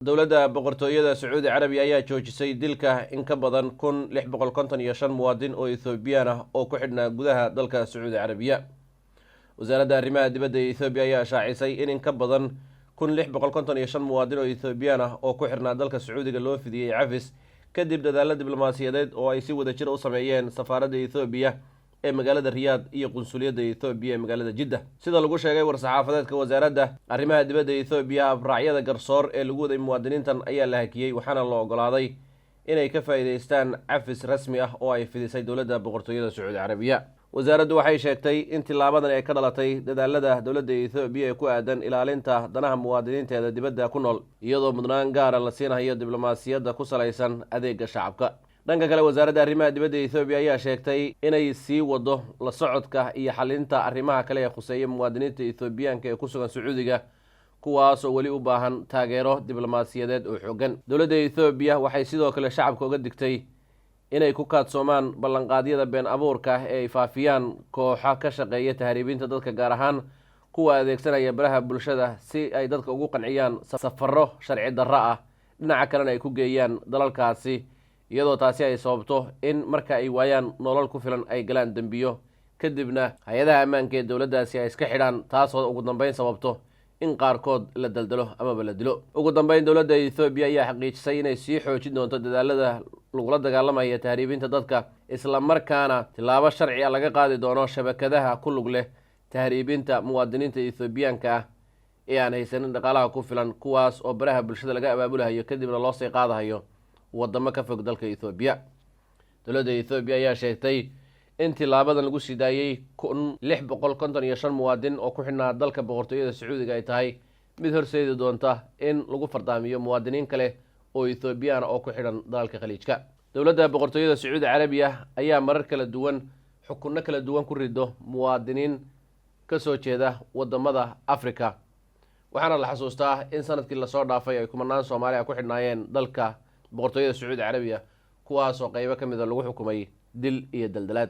dowladda boqortooyada Sacuudi Carabiya ayaa joojisay dilka in ka badan 1655 muwaadin oo Ethiopian ah oo ku xidhnaa gudaha dalka Sacuudi Carabiya. wasaaradda arrimaha dibadda ee Ethiopia ayaa shaacisay in ka badan 1655 muwaadin oo Ethiopian ah oo ku xidhnaa dalka Sacuudiga loo fidiyay cafis kadib dadaallada diblomaasiyadeed oo ay si wada jir u sameeyeen safaaradda Ethiopia ee magaalada Riyadh iyo qunsuliyadda Ethiopia ee magaalada Jeddah. Sida lagu sheegay war-saxaafadeedka wasaaradda arrimaha dibadda ee Ethiopia, raacyada garsoor ee lagu waday muwaadiniintan ayaa la hakiyay waxaana la ogolaaday inay ka faa'iideystaan cafis rasmi ah oo ay fidisay dowladda boqortooyada Sacuudi Carabiya. wasaaraddu waxay sheegtay in tilaabadan ay ka dhalatay dadaalada dowladda Ethiopia ee ku aadan ilaalinta danaha muwaadiniinteeda dibadda ku nool, iyadoo mudnaan gaara la siinayo diblomaasiyadda ku salaysan adeega shacabka. dhanka kale, wasaaradda arrimaha dibadda ee Ethiopia ayaa sheegtay inay sii wado la socodka iyo xalinta arrimaha kale ee khuseeya muwaadiniinta Ethiopiaanka ee ku sugan Sacuudiga, kuwaas oo weli u baahan taageero diblomaasiyadeed oo xooggan. dowladda Ethiopia waxay sidoo kale shacabka uga digtay inay ku kaadsoomaan ballanqaadyada been abuurka ah ee ay faafiyaan kooxo ka shaqeeya tahriibinta dadka, gaar ahaan kuwa adeegsanaya baraha bulshada si ay dadka ugu qanciyaan safarro sharci darro ah, dhinaca kalena ay ku geeyaan dalalkaasi, iyadoo taasi ay sababto in marka ay waayaan nolol ku filan ay galaan dembiyo, kadibna hay-adaha ammaanka ee dowladdaasi ay iska xidhaan, taasoo ugu dambeyn sababto in qaarkood la daldalo amaba la dilo. ugu dambeyn, dowladda Ethiopia ayaa xaqiijisay inay sii xoojin doonto dadaalada lagula dagaalamaya tahriibinta dadka, isla markaana tilaabo sharci ah laga qaadi doono shabakadaha ku lug leh tahriibinta muwaadiniinta Ethiopiaanka ah ee aan haysanin dhaqaalaha ku filan, kuwaas oo baraha bulshada laga abaabulayo kadibna loo sii qaadayo wadamo ka fog dalka Ethiopia. dowladda Ethiopia ayaa sheegtay in tilaabadan lagu sii daayay 1655 muwaadin oo ku xidhnaa dalka boqortooyada Sacuudiga ay tahay mid horseedi doonta in lagu fardaamiyo muwaadiniin kale oo Ethiopian oo ku xidhan dalalka khaliijka. dowladda boqortooyada Sacuudi Carabiya ayaa marar kala duwan xukunno kala duwan ku rido muwaadiniin ka soo jeeda wadamada Afrika, waxaana la xasuustaa in sanadkii la soo dhaafay ay kumanaan Soomaali ah ku xidhnaayeen dalka boqortooyada Sacuudi Carabiya, kuwaas oo qaybo ka mid ah lagu xukumay dil iyo daldalaad.